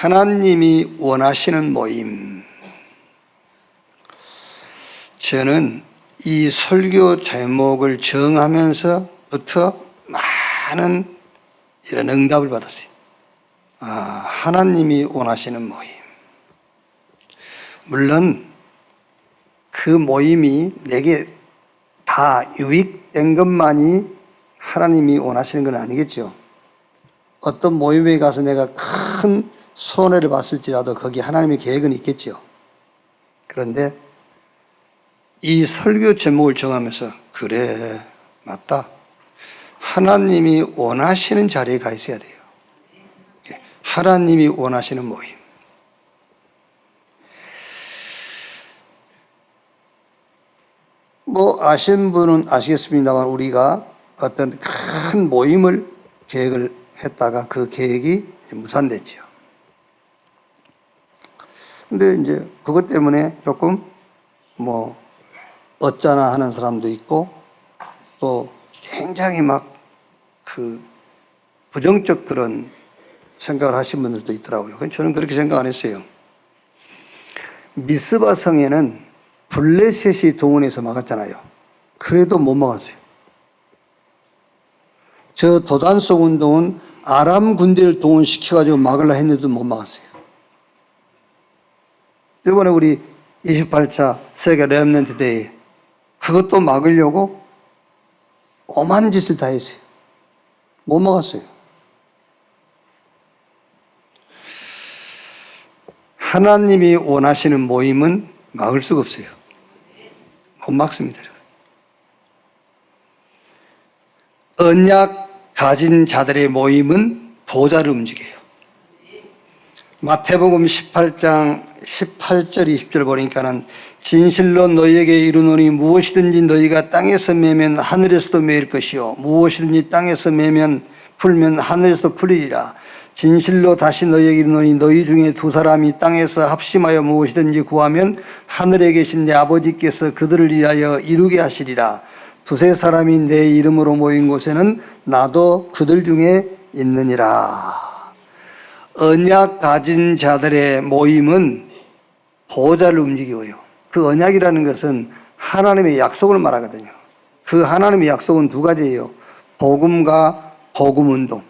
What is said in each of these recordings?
하나님이 원하시는 모임. 저는 이 설교 제목을 정하면서부터 많은 이런 응답을 받았어요. 하나님이 원하시는 모임. 물론 그 모임이 내게 다 유익된 것만이 하나님이 원하시는 건 아니겠죠. 어떤 모임에 가서 내가 큰 손해를 봤을지라도 거기 하나님의 계획은 있겠죠. 그런데 이 설교 제목을 정하면서 그래, 맞다. 하나님이 원하시는 자리에 가 있어야 돼요. 하나님이 원하시는 모임. 아시는 분은 아시겠습니다만 우리가 어떤 큰 모임을 계획을 했다가 그 계획이 무산됐죠. 근데 이제 그것 때문에 조금 어쩌나 하는 사람도 있고 또 굉장히 부정적 그런 생각을 하신 분들도 있더라고요. 저는 그렇게 생각 안 했어요. 미스바 성에는 블레셋이 동원해서 막았잖아요. 그래도 못 막았어요. 저 도단속 운동은 아람 군대를 동원시켜가지고 막으려 했는데도 못 막았어요. 이번에 우리 28차 세계 렘넌트 데이 그것도 막으려고 오만 짓을 다 했어요. 못 막았어요. 하나님이 원하시는 모임은 막을 수가 없어요. 못 막습니다. 언약 가진 자들의 모임은 보좌를 움직여요. 마태복음 18장 18절 20절 보니까는 진실로 너희에게 이르노니 무엇이든지 너희가 땅에서 매면 하늘에서도 매일 것이요 무엇이든지 땅에서 매면 풀면 하늘에서도 풀리리라. 진실로 다시 너희에게 이르노니 너희 중에 두 사람이 땅에서 합심하여 무엇이든지 구하면 하늘에 계신 내 아버지께서 그들을 위하여 이루게 하시리라. 두세 사람이 내 이름으로 모인 곳에는 나도 그들 중에 있느니라. 언약 가진 자들의 모임은 보호자를 움직여요. 그 언약이라는 것은 하나님의 약속을 말하거든요. 그 하나님의 약속은 두 가지예요. 복음과 복음운동.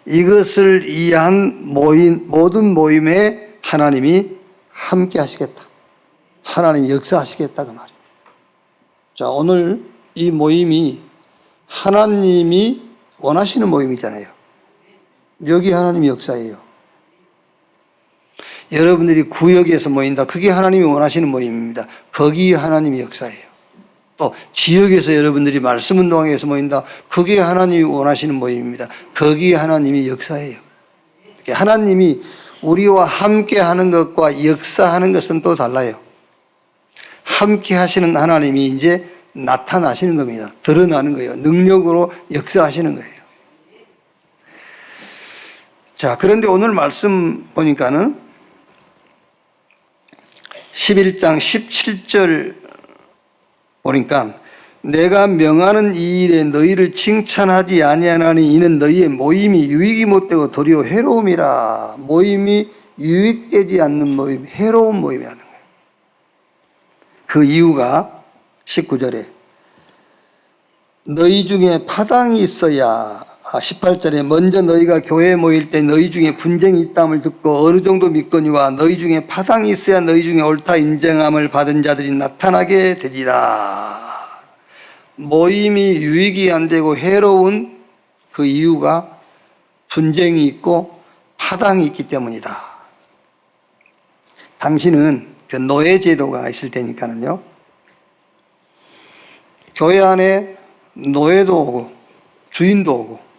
이것을 이해한 모든 모임에 하나님이 함께 하시겠다. 하나님이 역사하시겠다 그 말이에요. 자, 오늘 이 모임이 하나님이 원하시는 모임이잖아요. 여기 하나님이 역사예요. 여러분들이 구역에서 모인다. 그게 하나님이 원하시는 모임입니다. 거기 하나님이 역사예요. 또 지역에서 여러분들이 말씀 운동회에서 모인다. 그게 하나님이 원하시는 모임입니다. 거기 하나님이 역사예요. 하나님이 우리와 함께 하는 것과 역사하는 것은 또 달라요. 함께 하시는 하나님이 이제 나타나시는 겁니다. 드러나는 거예요. 능력으로 역사하시는 거예요. 자, 그런데 오늘 말씀 보니까는 11장 17절 보니까 내가 명하는 이 일에 너희를 칭찬하지 아니하나니 이는 너희의 모임이 유익이 못되고 도리어 해로움이라. 모임이 유익되지 않는 모임, 해로운 모임이라는 거예요. 그 이유가 19절에 너희 중에 파당이 있어야 18절에 먼저 너희가 교회에 모일 때 너희 중에 분쟁이 있다함을 듣고 어느 정도 믿거니와 너희 중에 파당이 있어야 너희 중에 옳다 인정함을 받은 자들이 나타나게 되리라. 모임이 유익이 안 되고 해로운 그 이유가 분쟁이 있고 파당이 있기 때문이다. 당신은 그 노예제도가 있을 테니까는요. 교회 안에 노예도 오고 주인도 오고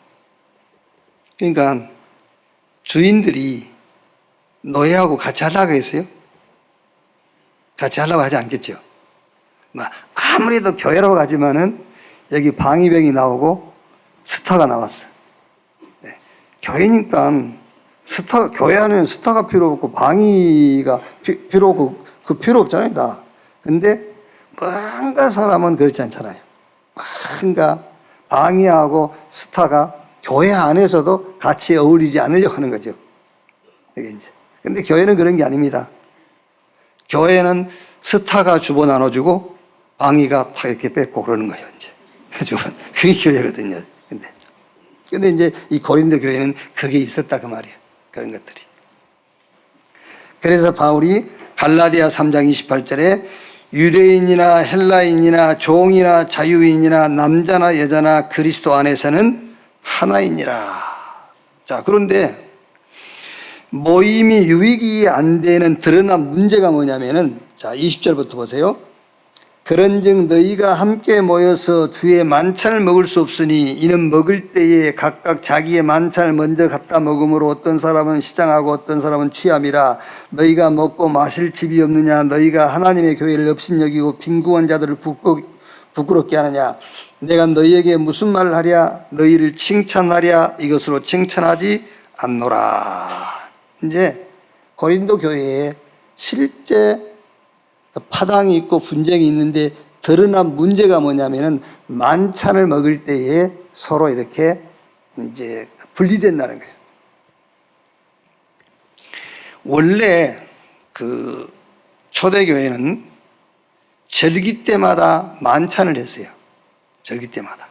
그러니까 주인들이 노예하고 같이 하려고 했어요? 같이 하려고 하지 않겠죠. 아무래도 교회라고 가지만은 여기 방위병이 나오고 스타가 나왔어. 네. 교회니까 교회 안에는 스타가 필요 없고 방위가 필요 없고 그 필요 없잖아요, 다. 근데 뭔가 사람은 그렇지 않잖아요. 뭔가 방위하고 스타가 교회 안에서도 같이 어울리지 않으려고 하는 거죠. 이게 이제. 근데 교회는 그런 게 아닙니다. 교회는 스타가 주보 나눠주고 방위가 다 이렇게 뺏고 그러는 거예요, 이제. 그게 교회거든요. 근데 이제 이 고린도 교회는 그게 있었다, 그 말이에요. 그런 것들이. 그래서 바울이 갈라디아 3장 28절에 유대인이나 헬라인이나 종이나 자유인이나 남자나 여자나 그리스도 안에서는 하나이니라. 자, 그런데 모임이 유익이 안 되는 드러난 문제가 뭐냐면은, 자, 20절부터 보세요. 그런즉 너희가 함께 모여서 주의 만찬을 먹을 수 없으니 이는 먹을 때에 각각 자기의 만찬을 먼저 갖다 먹음으로 어떤 사람은 시장하고 어떤 사람은 취함이라. 너희가 먹고 마실 집이 없느냐? 너희가 하나님의 교회를 업신여기고 빈구한 자들을 부끄럽게 하느냐? 내가 너희에게 무슨 말을 하랴? 너희를 칭찬하랴? 이것으로 칭찬하지 않노라. 이제 고린도 교회에 실제 파당이 있고 분쟁이 있는데 드러난 문제가 뭐냐면은 만찬을 먹을 때에 서로 이렇게 이제 분리된다는 거예요. 원래 그 초대교회는 절기 때마다 만찬을 했어요. 절기 때마다.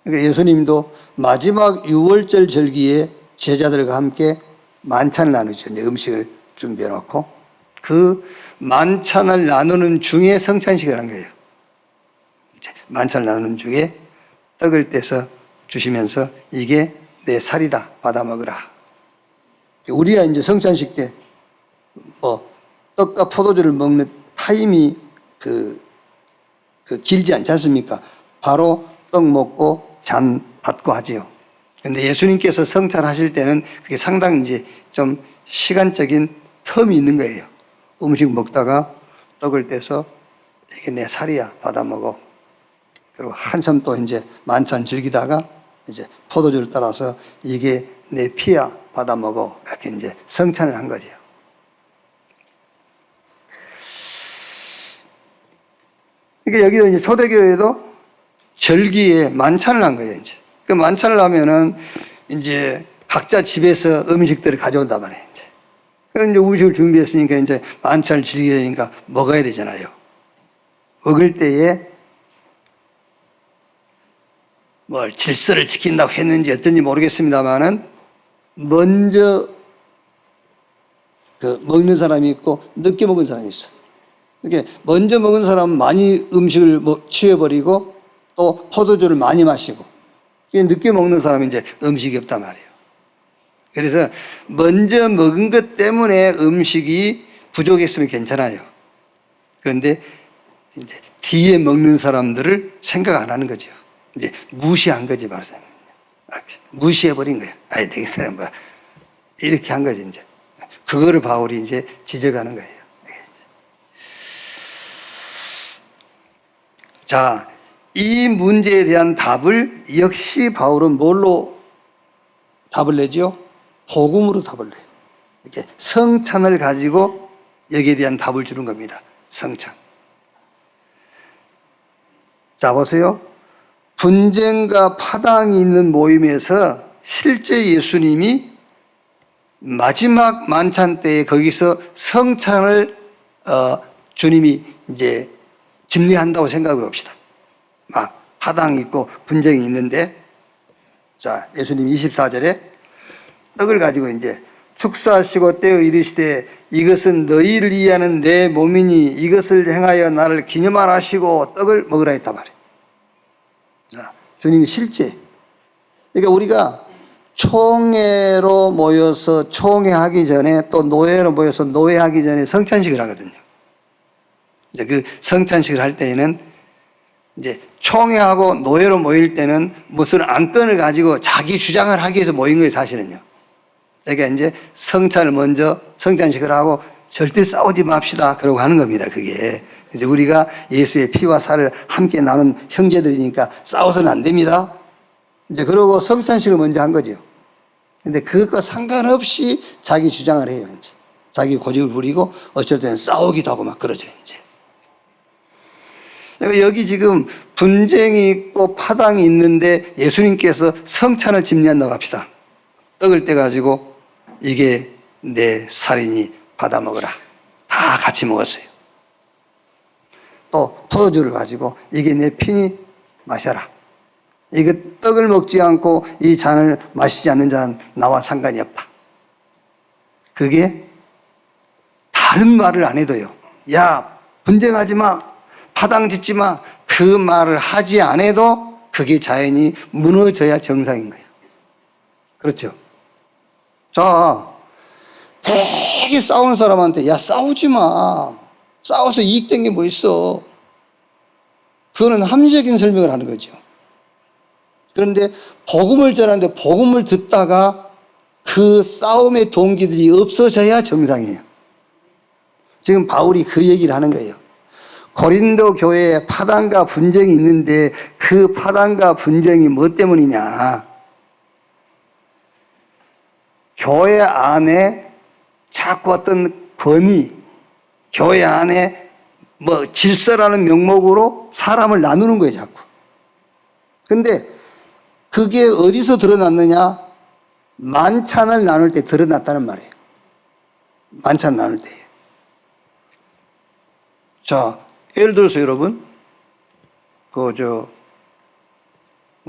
그러니까 예수님도 마지막 6월절 절기에 제자들과 함께 만찬을 나누죠. 이제 음식을 준비해 놓고 그 만찬을 나누는 중에 성찬식을 한 거예요. 이제 만찬을 나누는 중에 떡을 떼서 주시면서 이게 내 살이다, 받아 먹으라. 우리가 이제 성찬식 때 떡과 포도주를 먹는 타임이 길지 않지 않습니까? 바로 떡 먹고 잔 받고 하지요. 근데 예수님께서 성찬하실 때는 그게 상당히 이제 좀 시간적인 텀이 있는 거예요. 음식 먹다가 떡을 떼서 이게 내 살이야, 받아 먹어. 그리고 한참 또 이제 만찬 즐기다가 이제 포도주를 따라서 이게 내 피야, 받아 먹어. 이렇게 이제 성찬을 한 거죠. 그러니까 여기도 이제 초대교회도 절기에 만찬을 한 거예요, 이제. 그 만찬을 하면은 이제 각자 집에서 음식들을 가져온단 말이에요, 이제. 그럼 이제 음식을 준비했으니까 이제 만찬을 즐겨야 되니까 먹어야 되잖아요. 먹을 때에 뭘 질서를 지킨다고 했는지 어쩐지 모르겠습니다만은 먼저 먹는 사람이 있고 늦게 먹은 사람이 있어. 이렇게 먼저 먹은 사람은 많이 음식을 치워버리고 또 포도주를 많이 마시고, 늦게 먹는 사람은 이제 음식이 없단 말이에요. 그래서 먼저 먹은 것 때문에 음식이 부족했으면 괜찮아요. 그런데 이제 뒤에 먹는 사람들을 생각 안 하는 거죠. 이제 무시한 거지, 말하자면. 무시해버린 거야. 아예 되겠어요, 뭐. 이렇게 한 거지, 이제. 그거를 바울이 이제 지적하는 거예요. 자, 이 문제에 대한 답을 역시 바울은 뭘로 답을 내죠? 복음으로 답을 내요. 이렇게 성찬을 가지고 여기에 대한 답을 주는 겁니다. 성찬. 자, 보세요. 분쟁과 파당이 있는 모임에서 실제 예수님이 마지막 만찬 때에 거기서 성찬을 주님이 이제 집례한다고 생각해 봅시다. 막 파당이 있고 분쟁이 있는데, 자, 예수님 24절에 떡을 가지고 이제 축사하시고 떼어 이르시되 이것은 너희를 위하는 내 몸이니 이것을 행하여 나를 기념하라 하시고 떡을 먹으라 했단 말이에요. 자, 주님이 실제. 그러니까 우리가 총회로 모여서 총회하기 전에 또 노예로 모여서 노예하기 전에 성찬식을 하거든요. 이제 그 성찬식을 할 때에는 이제 총회하고 노예로 모일 때는 무슨 안건을 가지고 자기 주장을 하기 위해서 모인 거예요, 사실은요. 그러니까 이제 성찬을 먼저 성찬식을 하고 절대 싸우지 맙시다. 그러고 하는 겁니다, 그게. 이제 우리가 예수의 피와 살을 함께 나눈 형제들이니까 싸워서는 안 됩니다. 이제 그러고 성찬식을 먼저 한 거죠. 근데 그것과 상관없이 자기 주장을 해요, 이제. 자기 고집을 부리고 어쩔 때는 싸우기도 하고 막 그러죠, 이제. 그러니까 여기 지금 분쟁이 있고 파당이 있는데 예수님께서 성찬을 집례한다고 합시다. 떡을 떼가지고 이게 내 살인이 받아 먹어라. 다 같이 먹었어요. 또 포도주를 가지고 이게 내 피니 마셔라. 이거 떡을 먹지 않고 이 잔을 마시지 않는 자는 나와 상관이 없다. 그게 다른 말을 안 해도요. 야, 분쟁하지 마. 파당 짓지 마. 그 말을 하지 않아도 그게 자연히 무너져야 정상인 거예요. 그렇죠? 자, 되게 싸우는 사람한테 야, 싸우지 마. 싸워서 이익된 게 뭐 있어. 그거는 합리적인 설명을 하는 거죠. 그런데 복음을 전하는데 복음을 듣다가 그 싸움의 동기들이 없어져야 정상이에요. 지금 바울이 그 얘기를 하는 거예요. 고린도 교회에 파당과 분쟁이 있는데 그 파당과 분쟁이 뭐 때문이냐. 교회 안에 자꾸 어떤 권위, 교회 안에 뭐 질서라는 명목으로 사람을 나누는 거예요, 자꾸. 근데 그게 어디서 드러났느냐? 만찬을 나눌 때 드러났다는 말이에요. 만찬을 나눌 때. 자, 예를 들어서 여러분,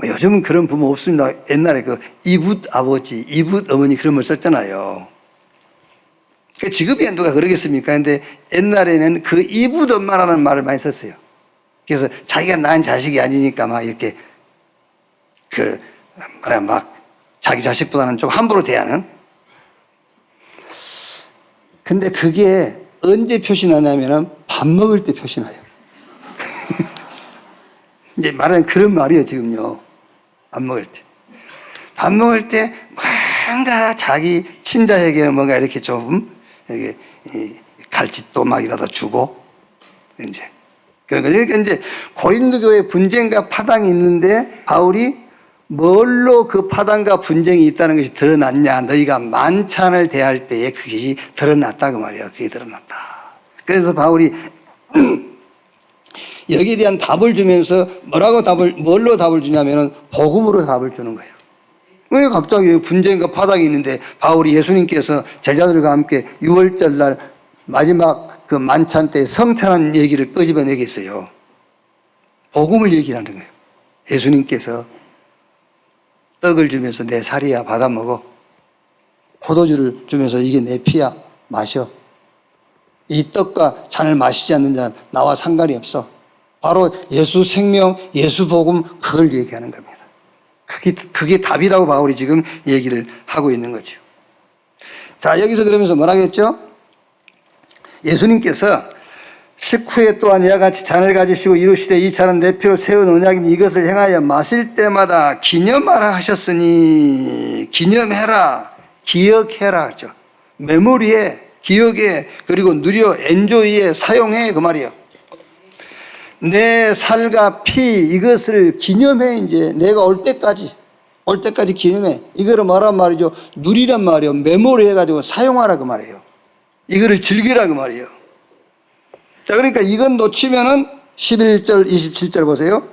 요즘은 그런 부모 없습니다. 옛날에 이붓 아버지, 이붓 어머니 그런 걸 썼잖아요. 지금이야 누가 그러겠습니까? 근데 옛날에는 그 이붓 엄마라는 말을 많이 썼어요. 그래서 자기가 낳은 자식이 아니니까 막 이렇게 자기 자식보다는 좀 함부로 대하는. 근데 그게 언제 표시나냐면은 밥 먹을 때 표시나요. 이제 말하는 그런 말이에요, 지금요. 밥 먹을 때. 밥 먹을 때 뭔가 자기 친자에게는 뭔가 이렇게 좀 이게 갈치또막이라도 주고 이제 그런 거죠. 그러니까 이제 고린도 교회 분쟁과 파당이 있는데 바울이 뭘로 그 파당과 분쟁이 있다는 것이 드러났냐? 너희가 만찬을 대할 때에 그것이 드러났다 그 말이에요. 그게 드러났다. 그래서 바울이 여기에 대한 답을 주면서 뭘로 답을 주냐면은 복음으로 답을 주는 거예요. 왜 갑자기 분쟁과 파당이 있는데 바울이 예수님께서 제자들과 함께 6월절 날 마지막 그 만찬 때 성찬한 얘기를 끄집어내겠어요. 복음을 얘기하는 거예요. 예수님께서 떡을 주면서 내 살이야 받아 먹어. 포도주를 주면서 이게 내 피야 마셔. 이 떡과 잔을 마시지 않는 자는 나와 상관이 없어. 바로 예수 생명, 예수 복음 그걸 얘기하는 겁니다. 그게 답이라고 바울이 지금 얘기를 하고 있는 거죠. 자, 여기서 그러면서 뭐라 했죠? 예수님께서 식후에 또한 이와 같이 잔을 가지시고 이르시되 이 잔은 내 피로 세운 언약이니 이것을 행하여 마실 때마다 기념하라 하셨으니 기념해라, 기억해라 하죠. 메모리에, 기억에, 그리고 누려 엔조이에 사용해 그 말이에요. 내 살과 피 이것을 기념해. 이제 내가 올 때까지 기념해. 이거를 뭐란 말이죠? 누리란 말이에요. 메모리 해가지고 사용하라 그 말이에요. 이거를 즐기라 그 말이에요. 자, 그러니까 이건 놓치면은 11절 27절 보세요.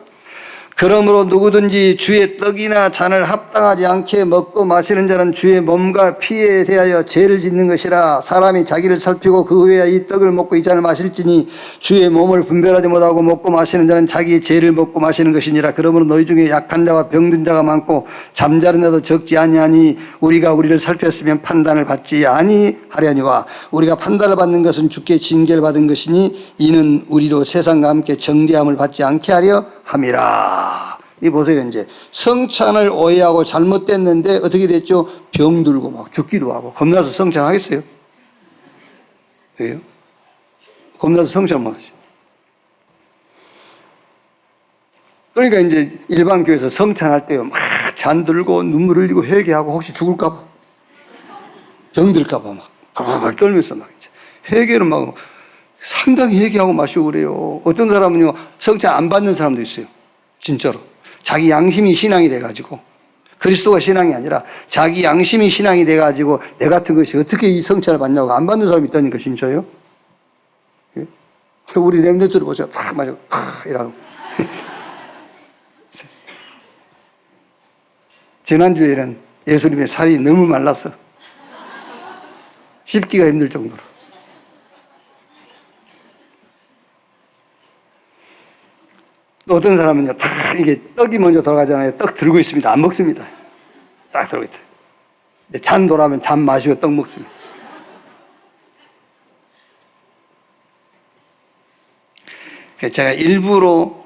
그러므로 누구든지 주의 떡이나 잔을 합당하지 않게 먹고 마시는 자는 주의 몸과 피에 대하여 죄를 짓는 것이라. 사람이 자기를 살피고 그 후에 이 떡을 먹고 이 잔을 마실지니 주의 몸을 분별하지 못하고 먹고 마시는 자는 자기의 죄를 먹고 마시는 것이니라. 그러므로 너희 중에 약한 자와 병든 자가 많고 잠자는 자도 적지 아니하니 우리가 우리를 살폈으면 판단을 받지 아니하려니와 우리가 판단을 받는 것은 주께 징계를 받은 것이니 이는 우리로 세상과 함께 정죄함을 받지 않게 하려 함이라. 이 보세요. 이제 성찬을 오해하고 잘못됐는데 어떻게 됐죠? 병들고 막 죽기도 하고. 겁나서 성찬 하겠어요? 왜요? 겁나서 성찬 못 하죠. 그러니까 이제 일반 교회에서 성찬할 때요 막 잔들고 눈물 흘리고 회개하고 혹시 죽을까봐 병들까봐 막 발발 떨면서 막 이제 회개를 막 상당히 회개하고 마시고 그래요. 어떤 사람은요 성찬 안 받는 사람도 있어요. 진짜로. 자기 양심이 신앙이 돼가지고 그리스도가 신앙이 아니라 자기 양심이 신앙이 돼가지고 내 같은 것이 어떻게 이 성찬을 받냐고 안 받는 사람이 있다니까 진짜요? 예? 우리 렘넌트를 보세요. 딱 마시고 이러고 지난주에는 예수님의 살이 너무 말랐어. 씹기가 힘들 정도로. 또 어떤 사람은요, 다 이게 떡이 먼저 돌아가잖아요. 떡 들고 있습니다. 안 먹습니다. 딱 들고 있다. 잔 돌아오면 잔 마시고 떡 먹습니다. 그래서 제가 일부러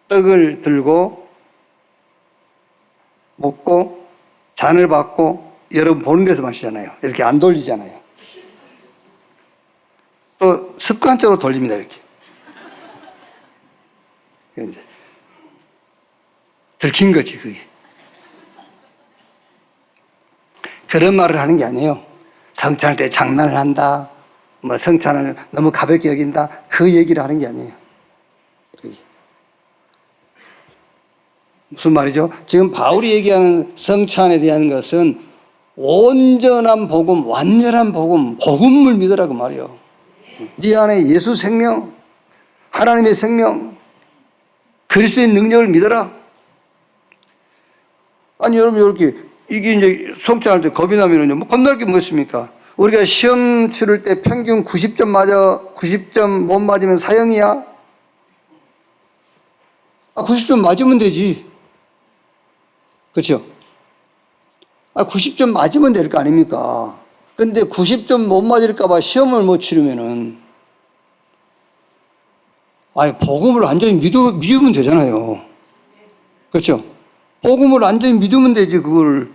떡을 들고 먹고 잔을 받고 여러분 보는 데서 마시잖아요. 이렇게 안 돌리잖아요. 또 습관적으로 돌립니다. 이렇게. 이제 들킨 거지 그게. 그런 말을 하는 게 아니에요. 성찬할 때 장난을 한다, 뭐 성찬을 너무 가볍게 여긴다, 그 얘기를 하는 게 아니에요. 무슨 말이죠? 지금 바울이 얘기하는 성찬에 대한 것은 온전한 복음, 완전한 복음, 복음을 믿으라고 말이에요. 네 안에 예수 생명, 하나님의 생명, 그리스도의 능력을 믿어라. 아니 여러분 이렇게 이게 이제 성찬할 때 겁이 나면은요, 뭐 겁날 게 뭐겠습니까? 우리가 시험 치를 때 평균 90점 맞아, 90점 못 맞으면 사형이야? 90점 맞으면 되지. 그렇죠? 90점 맞으면 될 거 아닙니까? 근데 90점 못 맞을까 봐 시험을 못 치르면은, 복음을 완전히 믿으면 되잖아요. 그렇죠? 복음을 완전히 믿으면 되지, 그걸.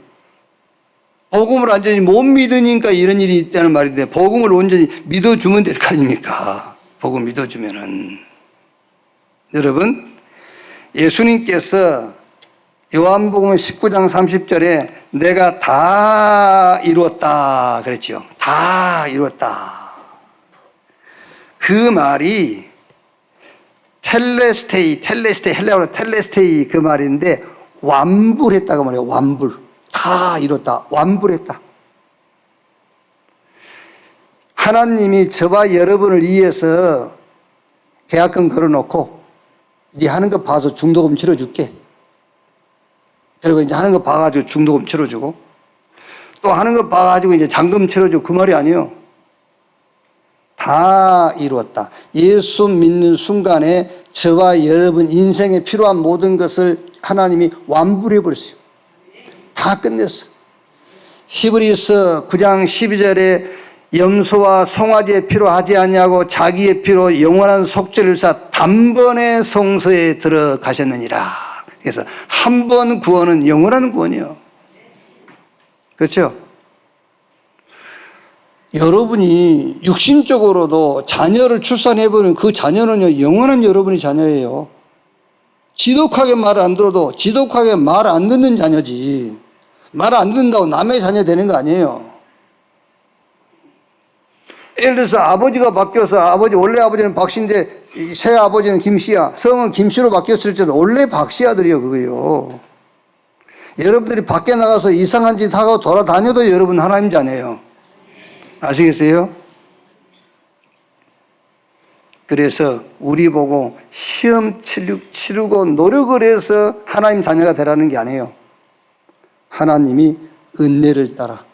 복음을 완전히 못 믿으니까 이런 일이 있다는 말인데, 복음을 온전히 믿어주면 될 거 아닙니까? 복음 믿어주면은. 여러분, 예수님께서 요한복음 19장 30절에 내가 다 이루었다 그랬죠. 다 이루었다. 그 말이 텔레스테이, 헬라어로 텔레스테이 그 말인데 완불했다고 말해요. 완불. 다 이뤘다. 완불했다. 하나님이 저와 여러분을 위해서 계약금 걸어놓고 네 하는 거 봐서 중도금 치러줄게. 그리고 이제 하는 거 봐가지고 중도금 치러주고 또 하는 거 봐가지고 이제 잔금 치러주고 그 말이 아니에요. 다 이루었다. 예수 믿는 순간에 저와 여러분 인생에 필요한 모든 것을 하나님이 완불해 버렸어요. 다 끝냈어. 히브리서 9장 12절에 염소와 송아지의 피로 하지 아니하고 자기의 피로 영원한 속죄를 사 단번에 성소에 들어가셨느니라. 그래서 한 번 구원은 영원한 구원이요. 그렇죠? 여러분이 육신적으로도 자녀를 출산해버리면 그 자녀는요, 영원한 여러분의 자녀예요. 지독하게 말 안 들어도 지독하게 말 안 듣는 자녀지. 말 안 듣는다고 남의 자녀 되는 거 아니에요. 예를 들어서 아버지가 바뀌어서 원래 아버지는 박씨인데 새 아버지는 김씨야. 성은 김씨로 바뀌었을 때도 원래 박씨 아들이요, 그거요. 여러분들이 밖에 나가서 이상한 짓 하고 돌아다녀도 여러분 하나님 자녀예요. 아시겠어요? 그래서 우리 보고 시험 치르고 노력을 해서 하나님 자녀가 되라는 게 아니에요. 하나님이 은혜를 따라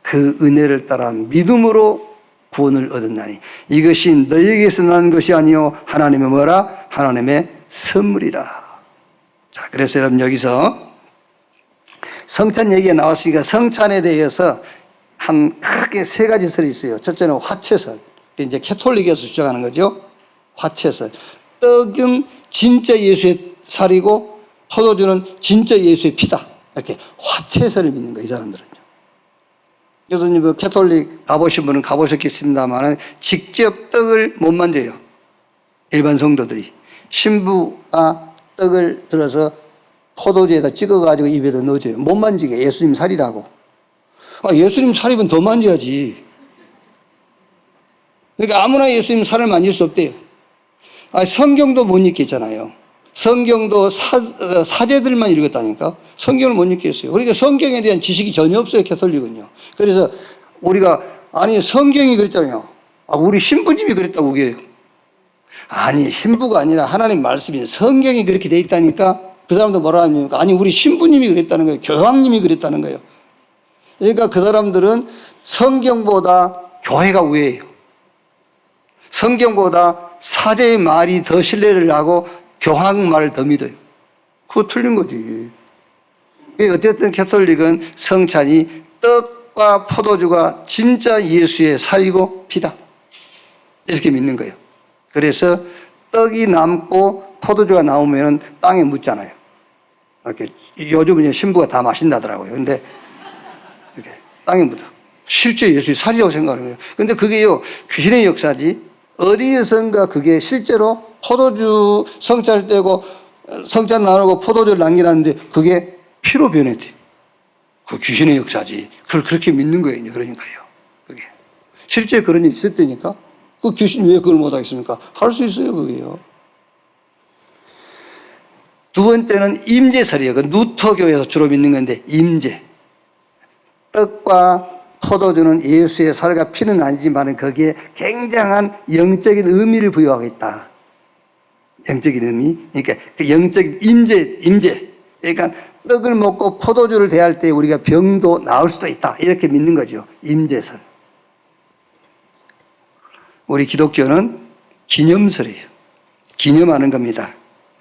그 은혜를 따라 믿음으로 구원을 얻었나니 이것이 너희에게서 난 것이 아니요 하나님의 뭐라? 하나님의 선물이라. 자, 그래서 여러분 여기서 성찬 얘기가 나왔으니까 성찬에 대해서 한 크게 세 가지 설이 있어요. 첫째는 화채설. 이제 캐톨릭에서 주장하는 거죠. 화채설. 떡은 진짜 예수의 살이고 포도주는 진짜 예수의 피다. 이렇게 화채설을 믿는 거예요, 이 사람들은요. 그래서 뭐 캐톨릭 가보신 분은 가보셨겠습니다만 직접 떡을 못 만져요. 일반 성도들이. 신부가 떡을 들어서 포도주에다 찍어가지고 입에다 넣어줘요. 못 만지게. 예수님 살이라고. 예수님 살이면 더 만져야지. 그러니까 아무나 예수님 살을 만질 수 없대요. 성경도 못 읽겠잖아요. 성경도 사제들만 읽었다니까. 성경을 못 읽겠어요. 그러니까 성경에 대한 지식이 전혀 없어요, 캐톨릭은요. 그래서 우리가 성경이 그랬잖아요. 우리 신부님이 그랬다고 그게요. 아니, 신부가 아니라 하나님 말씀이 성경이 그렇게 돼 있다니까. 그 사람도 뭐라 합니까? 아니, 우리 신부님이 그랬다는 거예요. 교황님이 그랬다는 거예요. 그러니까 그 사람들은 성경보다 교회가 우회예요. 성경보다 사제의 말이 더 신뢰를 하고 교황 말을 더 믿어요. 그거 틀린 거지. 어쨌든 캐톨릭은 성찬이 떡과 포도주가 진짜 예수의 살이고 피다, 이렇게 믿는 거예요. 그래서 떡이 남고 포도주가 나오면 땅에 묻잖아요. 이렇게 요즘은 신부가 다 마신다더라고요. 근데 이렇게 땅에 묻어. 실제 예수의 살이라고 생각하는 거예요. 근데 그게요, 귀신의 역사지. 어디에선가 그게 실제로 포도주 성찬을 떼고 성찬 나누고 포도주를 남기라는데 그게 피로 변했대. 그 귀신의 역사지. 그걸 그렇게 믿는 거예요. 그러니까요. 그게. 실제 그런 일이 있었다니까? 그 귀신 왜 그걸 못하겠습니까? 할 수 있어요, 그게요. 두 번째는 임재설이에요. 그 누터교에서 주로 믿는 건데, 임재. 떡과 포도주는 예수의 살과 피는 아니지만 거기에 굉장한 영적인 의미를 부여하고 있다. 영적인 의미. 그러니까 그 영적인 임재. 그러니까 떡을 먹고 포도주를 대할 때 우리가 병도 나을 수도 있다. 이렇게 믿는 거죠. 임재설. 우리 기독교는 기념설이에요. 기념하는 겁니다.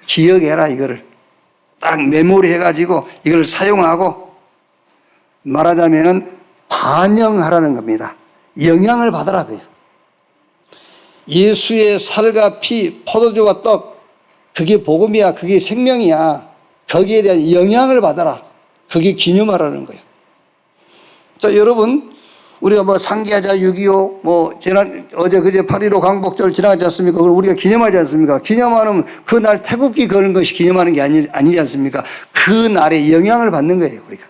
기억해라, 이거를. 딱 메모리 해가지고 이걸 사용하고 말하자면은 반영하라는 겁니다. 영향을 받으라, 그래요. 예수의 살과 피, 포도주와 떡, 그게 복음이야. 그게 생명이야. 거기에 대한 영향을 받아라. 그게 기념하라는 거예요. 자, 여러분, 우리가 뭐 상기하자 6.25, 어제 그제 8.15 광복절 지나가지 않습니까? 그걸 우리가 기념하지 않습니까? 기념하면 그날 태극기 거는 것이 기념하는 게 아니지 않습니까? 그 날에 영향을 받는 거예요, 우리가.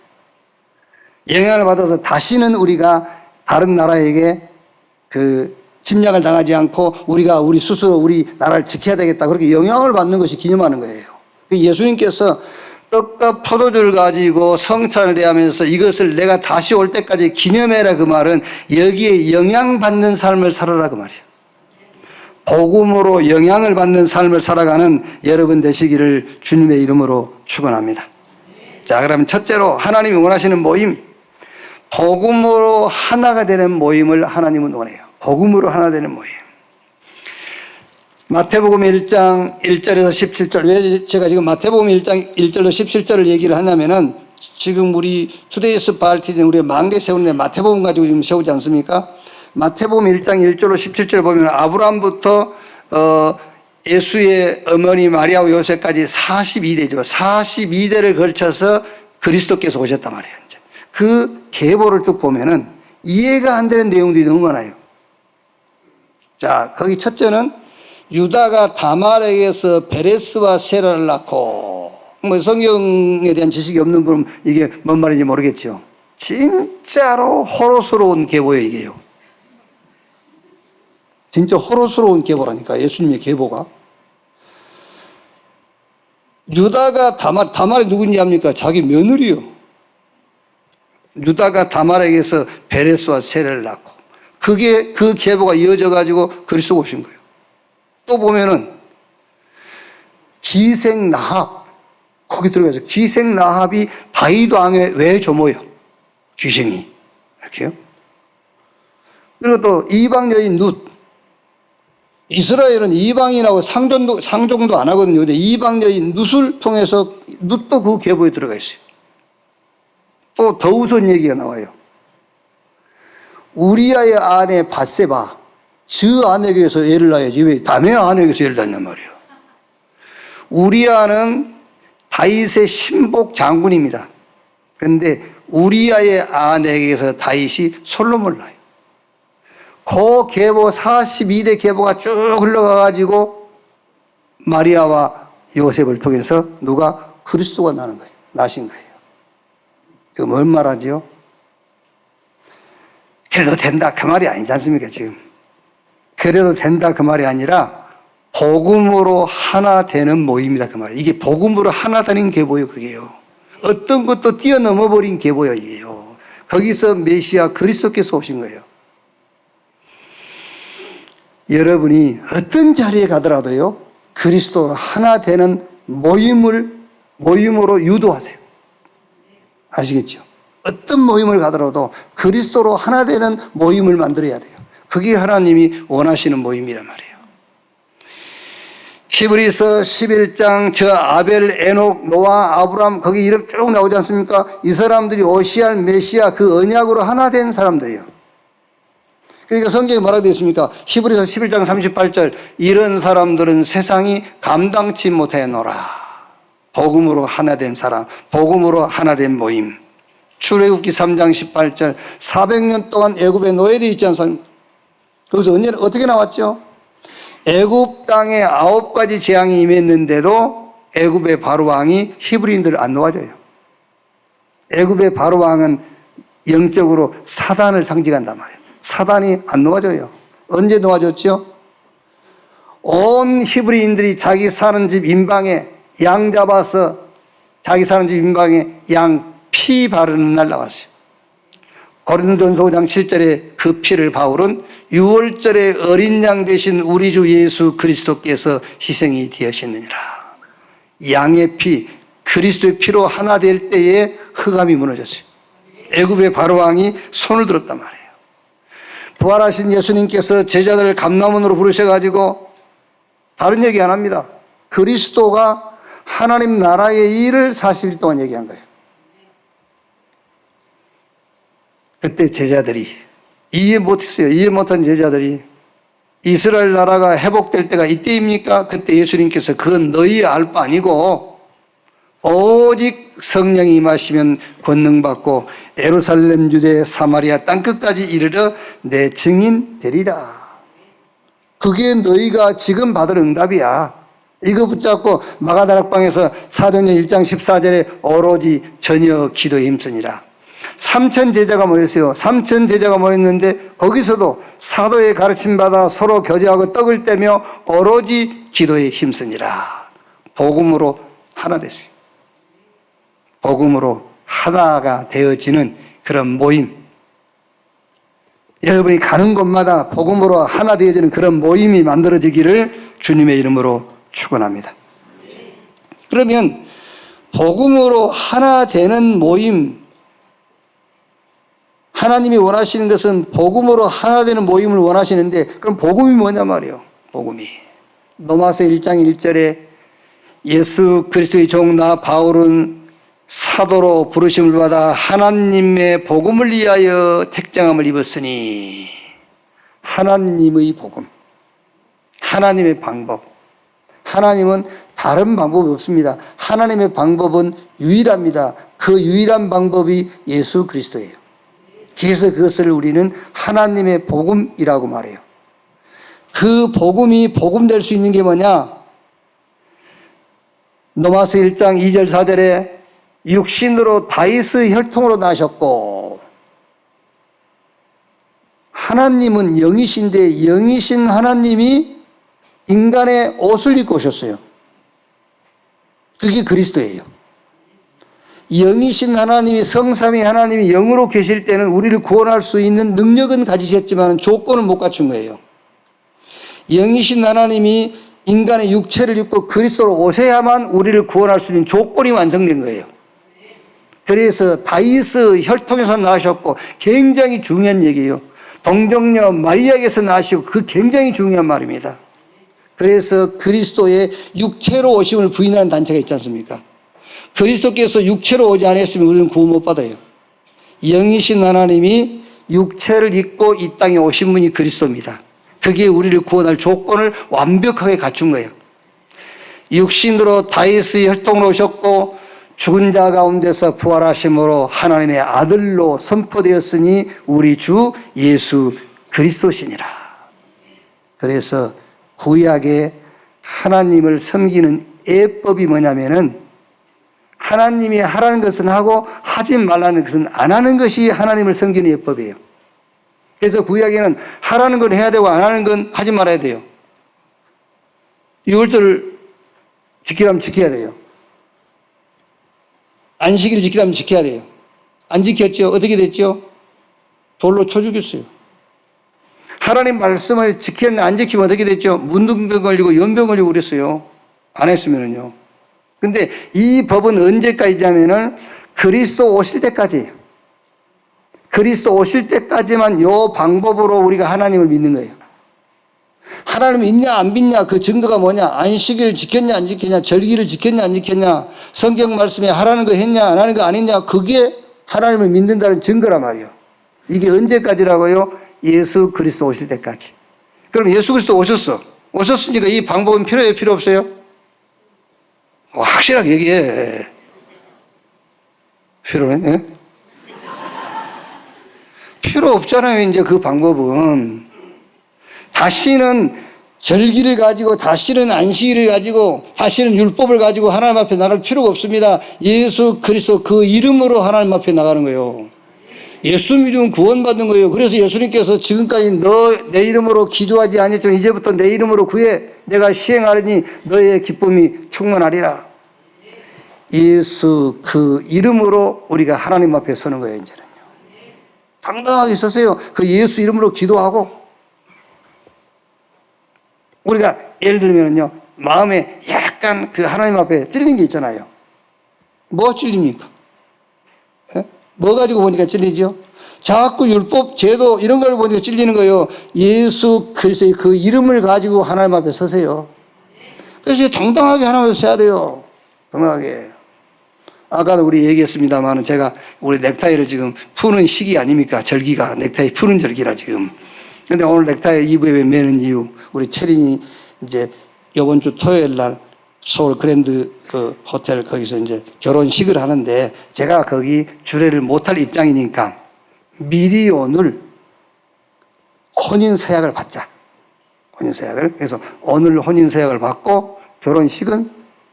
영향을 받아서 다시는 우리가 다른 나라에게 그 침략을 당하지 않고 우리가 우리 스스로 우리 나라를 지켜야 되겠다. 그렇게 영향을 받는 것이 기념하는 거예요. 예수님께서 떡과 포도주를 가지고 성찬을 대하면서 이것을 내가 다시 올 때까지 기념해라, 그 말은 여기에 영향받는 삶을 살아라, 그 말이에요. 복음으로 영향을 받는 삶을 살아가는 여러분 되시기를 주님의 이름으로 축원합니다. 자, 그럼 첫째로 하나님이 원하시는 모임, 복음으로 하나가 되는 모임을 하나님은 원해요. 복음으로 하나 되는 모임. 마태복음 1장 1절에서 17절. 왜 제가 지금 마태복음 1장 1절로 17절을 얘기를 하냐면은 지금 우리 투데이스 바알티즌 우리가 만개 세우는데 마태복음 가지고 지금 세우지 않습니까? 마태복음 1장 1절로 17절 보면 아브라함부터 예수의 어머니 마리아와 요셉까지 42대죠. 42대를 걸쳐서 그리스도께서 오셨단 말이에요. 이제 그 계보를 쭉 보면은 이해가 안 되는 내용들이 너무 많아요. 자, 거기 첫째는 유다가 다말에게서 베레스와 세라를 낳고, 성경에 대한 지식이 없는 분은 이게 뭔 말인지 모르겠죠. 진짜로 호로스러운 계보예요, 이게요. 진짜 호로스러운 계보라니까, 예수님의 계보가. 유다가 다말이 누군지 압니까? 자기 며느리요. 유다가 다말에게서 베레스와 세라를 낳고, 그게 그 계보가 이어져 가지고 그리스도가 오신 거예요. 또 보면은 기생 나합, 거기 들어가서 기생 나합이 다윗 왕의 외조모요. 귀생이. 이렇게요. 그리고 또 이방 여인 룻. 이스라엘은 이방인하고 상종도 안 하거든요. 근데 이방 여인 룻을 통해서 룻도 그 계보에 들어가 있어요. 또 더 우스운 얘기가 나와요. 우리아의 아내 밧세바, 저 아내에게서 애를 낳아야지 왜 남의 아내에게서 애를 낳냔 말이에요. 우리아는 다윗의 신복 장군입니다. 그런데 우리아의 아내에게서 다윗이 솔로몬을 낳아요. 그 계보 42대 계보가 쭉 흘러가가지고 마리아와 요셉을 통해서 누가 그리스도가 나는 거예요. 나신 거예요. 이거 뭔 말하지요? 그래도 된다 그 말이 아니지 않습니까 지금. 그래도 된다 그 말이 아니라 복음으로 하나 되는 모임이다 그 말이에요. 이게 복음으로 하나 되는 계보예요. 그게요. 어떤 것도 뛰어넘어 버린 계보예요. 이게요. 거기서 메시아 그리스도께서 오신 거예요. 여러분이 어떤 자리에 가더라도요 그리스도로 하나 되는 모임으로 유도하세요. 아시겠죠? 어떤 모임을 가더라도 그리스도로 하나 되는 모임을 만들어야 돼요. 그게 하나님이 원하시는 모임이란 말이에요. 히브리서 11장 저 아벨, 에녹, 노아, 아브람 거기 이름 쭉 나오지 않습니까? 이 사람들이 오시알, 메시아 그 언약으로 하나 된 사람들이에요. 그러니까 성경에 뭐라고 되어 있습니까? 히브리서 11장 38절 이런 사람들은 세상이 감당치 못해노라. 복음으로 하나 된 사람, 복음으로 하나 된 모임. 출애굽기 3장 18절 400년 동안 애굽에 노예되어 있지 않습니까? 거기서 언제는 어떻게 나왔죠? 애굽 땅에 9가지 재앙이 임했는데도 애굽의 바로왕이 히브리인들을 안 놓아줘요. 애굽의 바로왕은 영적으로 사단을 상징한단 말이에요. 사단이 안 놓아줘요. 언제 놓아줬죠? 온 히브리인들이 자기 사는 집 인방에 양 잡아서 자기 사는 집 인방에 양 피 바르는 날 나왔어요. 고린도전서 5장 7절에 그 피를 바울은 6월절에 어린 양 되신 우리 주 예수 그리스도께서 희생이 되었느니라. 양의 피, 그리스도의 피로 하나 될 때에 흑암이 무너졌어요. 애굽의 바로왕이 손을 들었단 말이에요. 부활하신 예수님께서 제자들을 감람원으로 부르셔가지고 다른 얘기 안 합니다. 그리스도가 하나님 나라의 일을 40일 동안 얘기한 거예요. 그때 제자들이 이해 못했어요. 이해 못한 제자들이 이스라엘 나라가 회복될 때가 이때입니까? 그때 예수님께서 그건 너희 알 바 아니고 오직 성령이 임하시면 권능받고 예루살렘, 유대, 사마리아 땅끝까지 이르러 내 증인 되리라. 그게 너희가 지금 받을 응답이야. 이거 붙잡고 마가다락방에서 사도행전 1장 14절에 오로지 전혀 기도에 힘쓰니라. 3천 제자가 모였어요. 3천 제자가 모였는데 거기서도 사도의 가르침받아 서로 교제하고 떡을 떼며 오로지 기도에 힘쓰니라. 복음으로 하나 됐어요. 복음으로 하나가 되어지는 그런 모임. 여러분이 가는 곳마다 복음으로 하나 되어지는 그런 모임이 만들어지기를 주님의 이름으로 축원합니다. 그러면 복음으로 하나 되는 모임, 하나님이 원하시는 것은 복음으로 하나 되는 모임을 원하시는데 그럼 복음이 뭐냐 말이에요. 복음이 로마서 1장 1절에 예수 그리스도의 종 나 바울은 사도로 부르심을 받아 하나님의 복음을 위하여 택정함을 입었으니, 하나님의 복음, 하나님의 방법. 하나님은 다른 방법이 없습니다. 하나님의 방법은 유일합니다. 그 유일한 방법이 예수 그리스도예요. 그래서 그것을 우리는 하나님의 복음이라고 말해요. 그 복음이 복음될 수 있는 게 뭐냐? 로마서 1장 2절 4절에 육신으로 다윗의 혈통으로 나셨고, 하나님은 영이신데 영이신 하나님이 인간의 옷을 입고 오셨어요. 그게 그리스도예요. 영이신 하나님이, 성삼위 하나님이 영으로 계실 때는 우리를 구원할 수 있는 능력은 가지셨지만 조건은 못 갖춘 거예요. 영이신 하나님이 인간의 육체를 입고 그리스도로 오셔야만 우리를 구원할 수 있는 조건이 완성된 거예요. 그래서 다윗의 혈통에서 나셨고, 굉장히 중요한 얘기예요. 동정녀 마리아에게서 나시고, 그 굉장히 중요한 말입니다. 그래서 그리스도의 육체로 오심을 부인하는 단체가 있지 않습니까? 그리스도께서 육체로 오지 않았으면 우리는 구원 못 받아요. 영이신 하나님이 육체를 입고 이 땅에 오신 분이 그리스도입니다. 그게 우리를 구원할 조건을 완벽하게 갖춘 거예요. 육신으로 다윗의 혈통으로 오셨고 죽은 자 가운데서 부활하심으로 하나님의 아들로 선포되었으니 우리 주 예수 그리스도시니라. 그래서 구약의 하나님을 섬기는 예법이 뭐냐면은, 하나님이 하라는 것은 하고 하지 말라는 것은 안 하는 것이 하나님을 섬기는 예법이에요. 그래서 구약에는 하라는 건 해야 되고 안 하는 건 하지 말아야 돼요. 유월절을 지키라면 지켜야 돼요. 안식일을 지키라면 지켜야 돼요. 안 지켰죠? 어떻게 됐죠? 돌로 쳐 죽였어요. 하나님 말씀을 지키면 안 지키면 어떻게 됐죠? 문둥병 걸리고 연병 걸리고 그랬어요. 안 했으면은요. 근데 이 법은 언제까지 하면은 그리스도 오실 때까지, 그리스도 오실 때까지만 이 방법으로 우리가 하나님을 믿는 거예요. 하나님을 믿냐 안 믿냐 그 증거가 뭐냐? 안식일을 지켰냐 안 지켰냐, 절기를 지켰냐 안 지켰냐, 성경 말씀에 하라는 거 했냐 안 하는 거 안 했냐, 그게 하나님을 믿는다는 증거란 말이에요. 이게 언제까지라고요? 예수 그리스도 오실 때까지. 그럼 예수 그리스도 오셨으니까 이 방법은 필요해요, 필요 없어요? 확실하게 얘기해. 필요해? 네? 필요 없잖아요. 이제 그 방법은 다시는 절기를 가지고, 다시는 안식일을 가지고, 다시는 율법을 가지고 하나님 앞에 나갈 필요가 없습니다. 예수 그리스도 그 이름으로 하나님 앞에 나가는 거예요. 예수 믿으면 구원받는 거예요. 그래서 예수님께서 지금까지 너 내 이름으로 기도하지 아니했지만 이제부터 내 이름으로 구해 내가 시행하리니 너의 기쁨이 충만하리라. 예수 그 이름으로 우리가 하나님 앞에 서는 거예요. 이제는요. 당당하게 서세요. 그 예수 이름으로 기도하고. 우리가 예를 들면요, 마음에 약간 그 하나님 앞에 찔린 게 있잖아요. 뭐가 찔립니까? 예? 뭐 가지고 보니까 찔리죠? 자꾸 율법, 제도 이런 걸 보니까 찔리는 거예요. 예수 그리스도의 그 이름을 가지고 하나님 앞에 서세요. 그래서 당당하게 하나님 앞에 서야 돼요. 당당하게. 아까도 우리 얘기했습니다만 제가 우리 넥타이를 지금 푸는 시기 아닙니까? 절기가 넥타이 푸는 절기라 지금. 근데 오늘 넥타이 이브에 매는 이유, 우리 체린이 이제 이번 주 토요일 날 서울 그랜드 그 호텔 거기서 이제 결혼식을 하는데 제가 거기 주례를 못할 입장이니까 미리 오늘 혼인서약을 받자. 혼인서약을. 그래서 오늘 혼인서약을 받고 결혼식은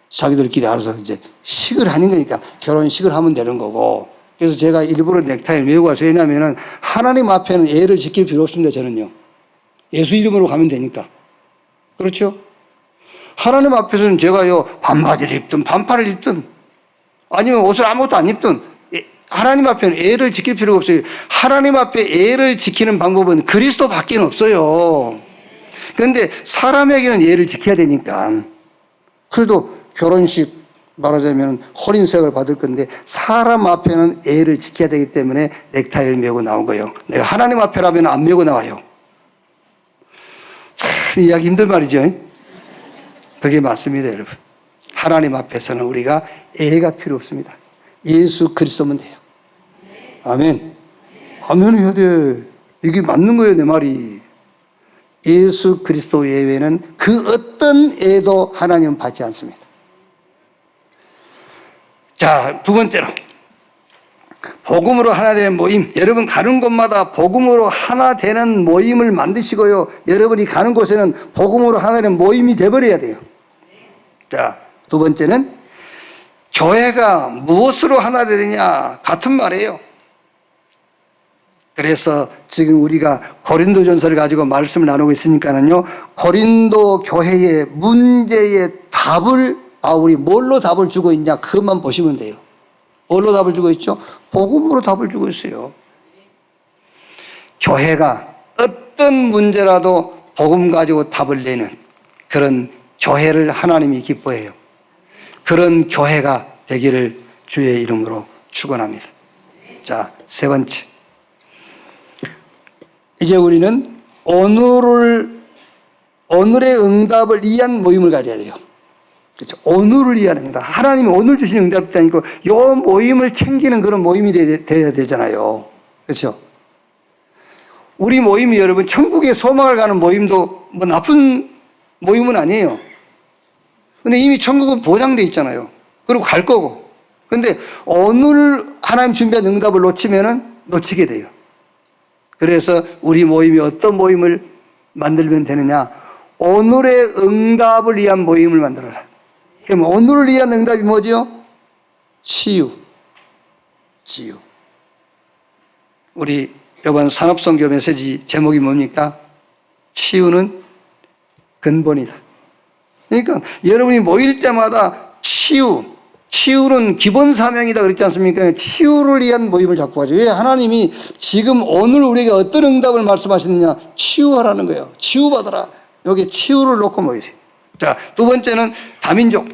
자기들끼리 알아서 이제 식을 하는 거니까 결혼식을 하면 되는 거고. 그래서 제가 일부러 넥타이를 메고 가서, 왜냐하면 하나님 앞에는 예를 지킬 필요 없습니다. 저는요. 예수 이름으로 가면 되니까. 그렇죠? 하나님 앞에서는 제가요, 반바지를 입든 반팔을 입든 아니면 옷을 아무것도 안 입든 하나님 앞에는 예를 지킬 필요가 없어요. 하나님 앞에 예를 지키는 방법은 그리스도밖에 없어요. 그런데 사람에게는 예를 지켜야 되니까. 그래도 결혼식 말하자면 혼인서약을 받을 건데 사람 앞에는 예를 지켜야 되기 때문에 넥타이를 메고 나온 거예요. 내가 하나님 앞에라면 안 메고 나와요. 참 이야기 힘든 말이죠. 그게 맞습니다, 여러분. 하나님 앞에서는 우리가 예가 필요 없습니다. 예수 그리스도면 돼요. 아멘. 아멘 해야 돼. 이게 맞는 거예요, 내 말이. 예수 그리스도 예외는 그 어떤 예도 하나님은 받지 않습니다. 자, 두 번째로 복음으로 하나 되는 모임. 여러분 가는 곳마다 복음으로 하나 되는 모임을 만드시고요, 여러분이 가는 곳에는 복음으로 하나 되는 모임이 돼버려야 돼요. 자, 두 번째는 교회가 무엇으로 하나 되느냐, 같은 말이에요. 그래서 지금 우리가 고린도전서를 가지고 말씀을 나누고 있으니까는요, 고린도 교회의 문제의 답을 우리 뭘로 답을 주고 있냐, 그것만 보시면 돼요. 뭘로 답을 주고 있죠? 복음으로 답을 주고 있어요. 교회가 어떤 문제라도 복음 가지고 답을 내는 그런 교회를 하나님이 기뻐해요. 그런 교회가 되기를 주의 이름으로 축원합니다. 자, 세 번째. 이제 우리는 오늘의 응답을 위한 모임을 가져야 돼요. 그렇죠? 오늘을 위한 응답. 하나님이 오늘 주신 응답이 아니고 이 모임을 챙기는 그런 모임이 돼야 되잖아요. 그렇죠? 우리 모임이 여러분 천국에 소망을 가는 모임도 뭐 나쁜 모임은 아니에요. 근데 이미 천국은 보장돼 있잖아요. 그리고 갈 거고. 근데 오늘 하나님 준비한 응답을 놓치면은 놓치게 돼요. 그래서 우리 모임이 어떤 모임을 만들면 되느냐? 오늘의 응답을 위한 모임을 만들어라. 그럼 오늘을 위한 응답이 뭐죠? 치유. 우리 이번 산업선교 메시지 제목이 뭡니까? 치유는 근본이다. 그러니까 여러분이 모일 때마다 치유는 기본 사명이다 그랬지 않습니까? 치유를 위한 모임을 자꾸 하죠. 왜? 하나님이 지금 오늘 우리에게 어떤 응답을 말씀하시느냐? 치유하라는 거예요. 치유받아라. 여기 치유를 놓고 모이세요. 자, 두 번째는 다민족.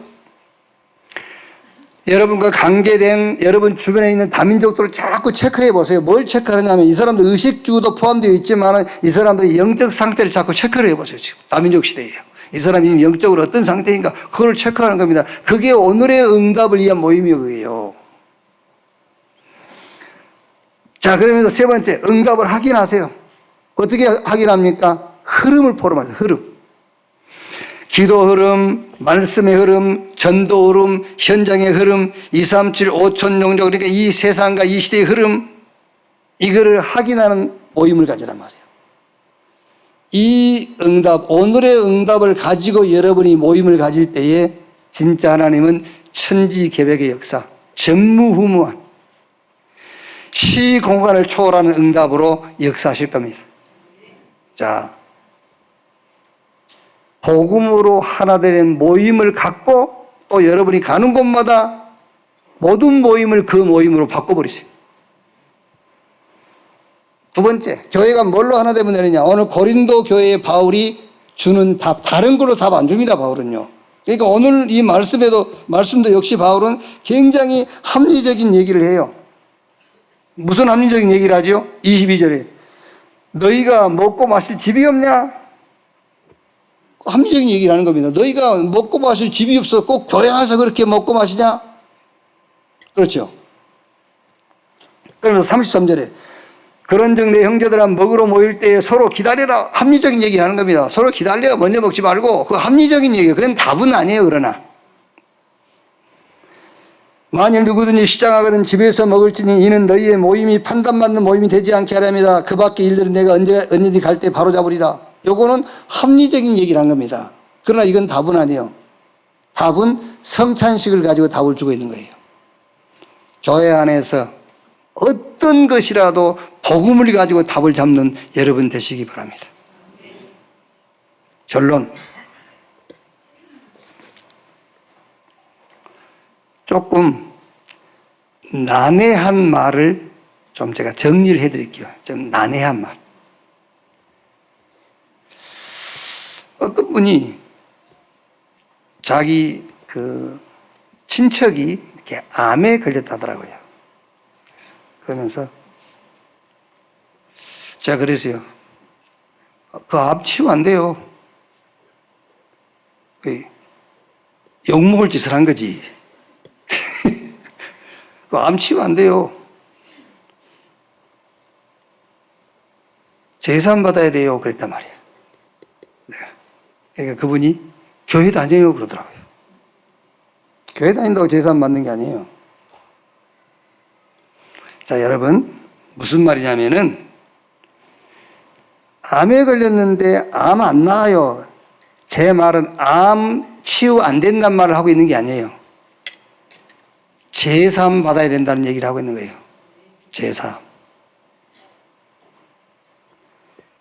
여러분과 관계된 여러분 주변에 있는 다민족들을 자꾸 체크해 보세요. 뭘 체크하냐면 이 사람들 의식주도 포함되어 있지만 이 사람들의 영적 상태를 자꾸 체크를 해 보세요. 지금 다민족 시대예요. 이 사람이 영적으로 어떤 상태인가 그걸 체크하는 겁니다. 그게 오늘의 응답을 위한 모임이에요. 자, 그러면서 세 번째 응답을 확인하세요. 어떻게 확인합니까? 흐름을 포럼하세요. 흐름. 기도 흐름, 말씀의 흐름, 전도 흐름, 현장의 흐름, 237, 5천 용적, 그러니까 이 세상과 이 시대의 흐름, 이거를 확인하는 모임을 가지란 말이에요. 이 응답, 오늘의 응답을 가지고 여러분이 모임을 가질 때에 진짜 하나님은 천지 개벽의 역사, 전무후무한 시공간을 초월하는 응답으로 역사하실 겁니다. 자, 복음으로 하나 되는 모임을 갖고 또 여러분이 가는 곳마다 모든 모임을 그 모임으로 바꿔버리세요. 두 번째, 교회가 뭘로 하나 되면 되느냐. 오늘 고린도 교회의 바울이 주는 답, 다른 걸로 답 안 줍니다, 바울은요. 그러니까 오늘 이 말씀도 역시 바울은 굉장히 합리적인 얘기를 해요. 무슨 합리적인 얘기를 하죠? 22절에 너희가 먹고 마실 집이 없냐? 합리적인 얘기를 하는 겁니다. 너희가 먹고 마실 집이 없어 꼭 교회 와서 그렇게 먹고 마시냐? 그렇죠. 그러면서 33절에 그런즉 내 형제들아 먹으러 모일 때에 서로 기다려라. 합리적인 얘기 하는 겁니다. 서로 기다려. 먼저 먹지 말고. 그 합리적인 얘기예요. 그건 답은 아니에요. 그러나 만일 누구든지 시장하거든 집에서 먹을지니 이는 너희의 모임이 판단받는 모임이 되지 않게 하렵니다. 그 밖의 일들은 내가 언제든지 갈 때 바로 잡으리라. 요거는 합리적인 얘기를 한 겁니다. 그러나 이건 답은 아니에요. 답은 성찬식을 가지고 답을 주고 있는 거예요. 교회 안에서 어떤 것이라도 복음을 가지고 답을 잡는 여러분 되시기 바랍니다. 결론. 조금 난해한 말을 좀 제가 정리를 해드릴게요. 좀 난해한 말. 어떤 분이 자기 그 친척이 이렇게 암에 걸렸다더라고요. 그러면서 제가 그랬어요. 그 암 치유 안 돼요. 욕먹을 짓을 한 거지. 그 암 치유 안 돼요. 제산 받아야 돼요. 그랬단 말이에요. 네. 그러니까 그분이 교회 다녀요. 그러더라고요. 교회 다닌다고 제산 받는 게 아니에요. 자, 여러분, 무슨 말이냐면은, 암에 걸렸는데 암 안 나아요. 제 말은 암 치유 안 된다는 말을 하고 있는 게 아니에요. 제삼 받아야 된다는 얘기를 하고 있는 거예요. 제삼.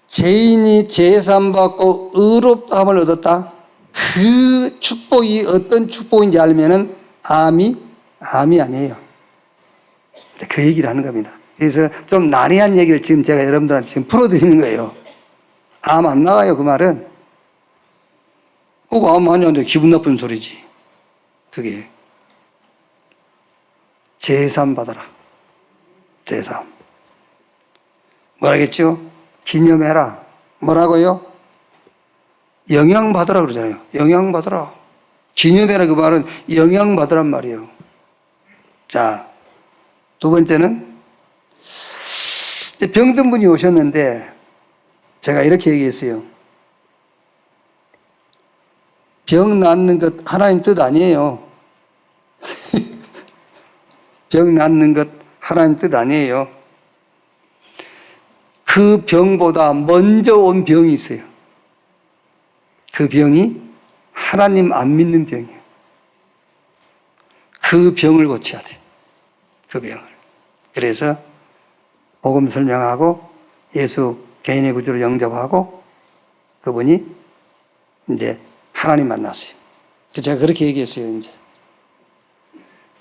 죄인이 제삼 받고 의롭다함을 얻었다. 그 축복이 어떤 축복인지 알면은 암이 아니에요. 그 얘기를 하는 겁니다. 그래서 좀 난해한 얘기를 지금 제가 여러분들한테 지금 풀어드리는 거예요. 암 안 나가요, 그 말은. 그거 암 많이 안 돼. 기분 나쁜 소리지. 그게. 제삼 받아라. 제삼. 뭐라겠죠? 기념해라. 뭐라고요? 영향받으라 그러잖아요. 영향받으라. 기념해라 그 말은 영향받으란 말이에요. 자, 두 번째는 병든 분이 오셨는데 제가 이렇게 얘기했어요. 병 낫는 것 하나님 뜻 아니에요. 병 낫는 것 하나님 뜻 아니에요. 그 병보다 먼저 온 병이 있어요. 그 병이 하나님 안 믿는 병이에요. 그 병을 고쳐야 돼. 그 병을. 그래서 복음 설명하고 예수 개인의 구주로 영접하고 그분이 이제 하나님 만났어요. 제가 그렇게 얘기했어요, 이제.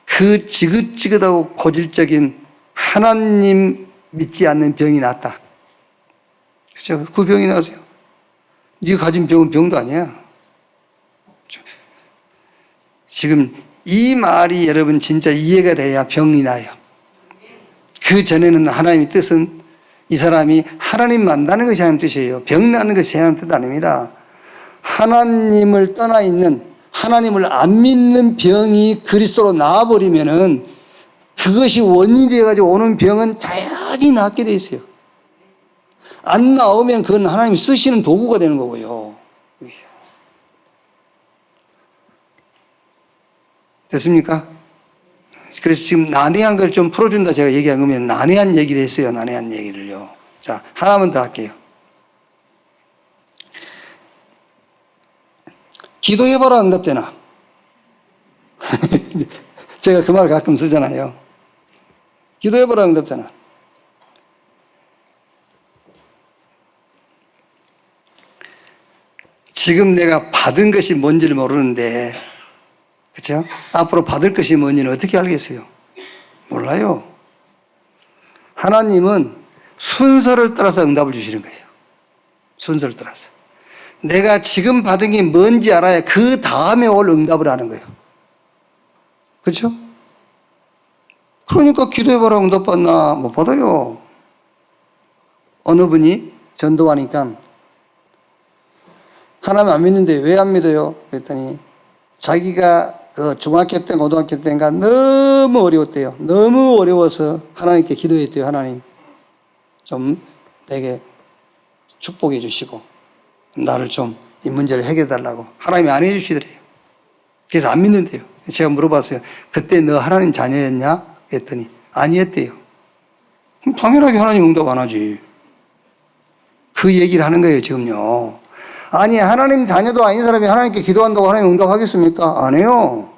그 지긋지긋하고 고질적인 하나님 믿지 않는 병이 낫다. 그렇죠? 그 병이 나으세요. 네가 가진 병은 병도 아니야. 지금 이 말이 여러분 진짜 이해가 돼야 병이 나요. 그 전에는 하나님의 뜻은 이 사람이 하나님 만나는 것이 하나님 뜻이에요. 병 나는 것이 하나님 뜻 아닙니다. 하나님을 떠나 있는, 하나님을 안 믿는 병이 그리스도로 나와버리면은 그것이 원인이 되어가지고 오는 병은 자연히 낫게 돼 있어요. 안 나오면 그건 하나님이 쓰시는 도구가 되는 거고요. 됐습니까? 그래서 지금 난해한 걸 좀 풀어준다 제가 얘기한 거면 난해한 얘기를 했어요. 난해한 얘기를요. 자, 하나만 더 할게요. 기도해봐라 응답되나? 제가 그 말을 가끔 쓰잖아요. 기도해봐라 응답되나? 지금 내가 받은 것이 뭔지를 모르는데, 그렇죠? 앞으로 받을 것이 뭔지는 어떻게 알겠어요? 몰라요. 하나님은 순서를 따라서 응답을 주시는 거예요. 순서를 따라서. 내가 지금 받은 게 뭔지 알아야 그 다음에 올 응답을 하는 거예요. 그렇죠? 그러니까 기도해봐라 응답 받나? 못 받아요. 어느 분이 전도하니까 하나님 안 믿는데 왜 안 믿어요? 그랬더니 자기가 그 중학교 때 고등학교 때인가 너무 어려웠대요. 너무 어려워서 하나님께 기도했대요. 하나님 좀 내게 축복해 주시고 나를 좀 이 문제를 해결해 달라고. 하나님이 안 해주시더래요. 그래서 안 믿는데요. 제가 물어봤어요. 그때 너 하나님 자녀였냐? 그랬더니 아니었대요. 그럼 당연하게 하나님 응답 안 하지. 그 얘기를 하는 거예요 지금요. 아니 하나님 자녀도 아닌 사람이 하나님께 기도한다고 하나님 응답하겠습니까? 안 해요.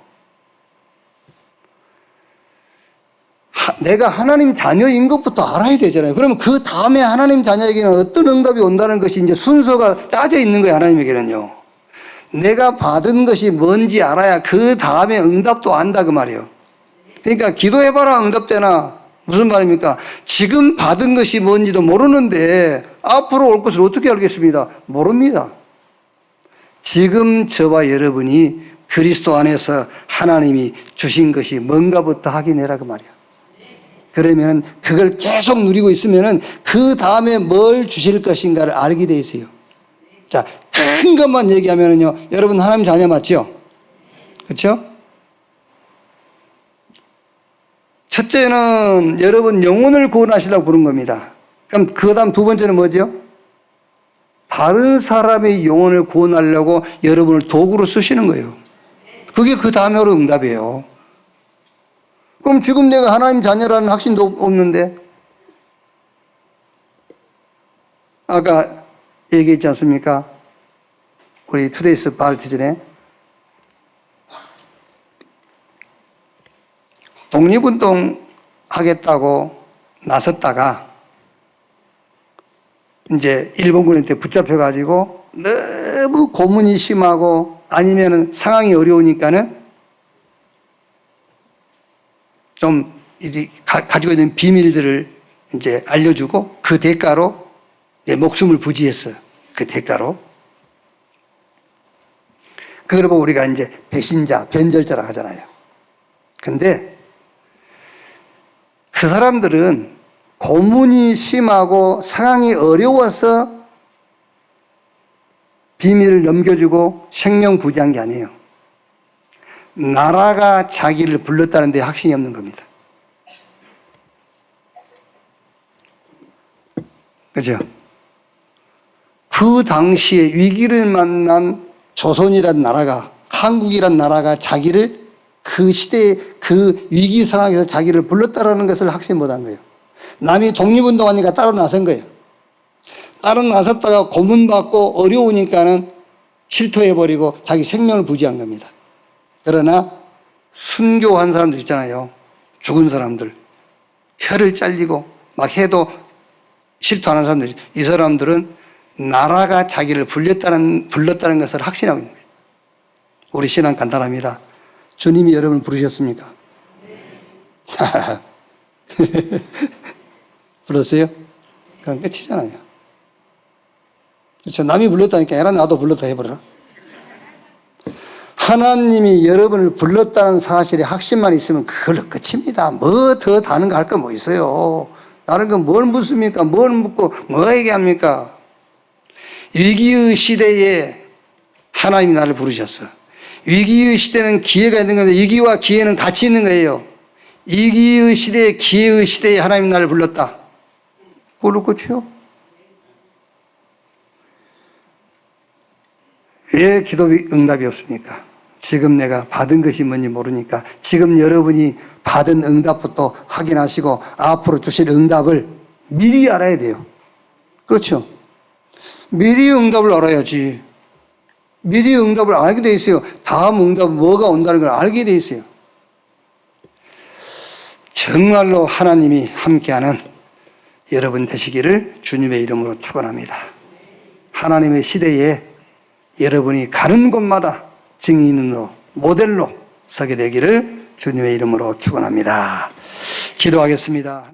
내가 하나님 자녀인 것부터 알아야 되잖아요. 그러면 그 다음에 하나님 자녀에게는 어떤 응답이 온다는 것이 이제 순서가 따져 있는 거예요. 하나님에게는요. 내가 받은 것이 뭔지 알아야 그 다음에 응답도 안다 그 말이에요. 그러니까 기도해봐라 응답되나 무슨 말입니까? 지금 받은 것이 뭔지도 모르는데 앞으로 올 것을 어떻게 알겠습니다? 모릅니다. 지금 저와 여러분이 그리스도 안에서 하나님이 주신 것이 뭔가부터 확인해라 그 말이야. 그러면 그걸 계속 누리고 있으면 그 다음에 뭘 주실 것인가를 알게 돼 있어요. 자, 큰 것만 얘기하면요. 여러분 하나님 자녀 맞죠? 그렇죠? 첫째는 여러분 영혼을 구원하시려고 부른 겁니다. 그럼 그 다음 두 번째는 뭐죠? 다른 사람의 영혼을 구원하려고 여러분을 도구로 쓰시는 거예요. 그게 그 다음에 오는 응답이에요. 그럼 지금 내가 하나님 자녀라는 확신도 없는데 아까 얘기했지 않습니까? 우리 투데이스 바르트 전에 독립운동 하겠다고 나섰다가 이제 일본군한테 붙잡혀가지고 너무 고문이 심하고 아니면은 상황이 어려우니까는 좀 이제 가지고 있는 비밀들을 이제 알려주고 그 대가로 내 목숨을 부지했어요. 그 대가로. 그걸 보고 우리가 이제 배신자, 변절자라고 하잖아요. 근데 그 사람들은 고문이 심하고 상황이 어려워서 비밀을 넘겨주고 생명 부지한 게 아니에요. 나라가 자기를 불렀다는 데 확신이 없는 겁니다. 그죠? 그 당시에 위기를 만난 조선이란 나라가, 한국이란 나라가 자기를 그 시대의 그 위기 상황에서 자기를 불렀다라는 것을 확신 못한 거예요. 남이 독립운동하니까 따로 나선 거예요. 따로 나섰다가 고문받고 어려우니까는 실토해버리고 자기 생명을 부지한 겁니다. 그러나 순교한 사람들 있잖아요. 죽은 사람들. 혀를 잘리고 막 해도 실토하는 사람들. 이 사람들은 나라가 자기를 불렀다는 것을 확신하고 있는 거예요. 우리 신앙 간단합니다. 주님이 여러분을 부르셨습니까? 불렀어요? 그럼 끝이잖아요. 그렇죠? 남이 불렀다니까 애라 나도 불렀다 해버려라. 하나님이 여러분을 불렀다는 사실에 확신만 있으면 그걸로 끝입니다. 뭐 더 다른 거 할 거 뭐 있어요. 다른 건 뭘 묻습니까? 뭘 묻고 뭐 얘기합니까? 위기의 시대에 하나님이 나를 부르셨어. 위기의 시대는 기회가 있는 겁니다. 위기와 기회는 같이 있는 거예요. 위기의 시대에 기회의 시대에 하나님이 나를 불렀다. 그걸로 끝이요? 왜 기도 응답이 없습니까? 지금 내가 받은 것이 뭔지 모르니까 지금 여러분이 받은 응답부터 확인하시고 앞으로 주실 응답을 미리 알아야 돼요. 그렇죠? 미리 응답을 알아야지. 미리 응답을 알게 돼 있어요. 다음 응답은 뭐가 온다는 걸 알게 돼 있어요. 정말로 하나님이 함께하는 여러분 되시기를 주님의 이름으로 축원합니다. 하나님의 시대에 여러분이 가는 곳마다 증인으로 모델로 서게 되기를 주님의 이름으로 축원합니다. 기도하겠습니다.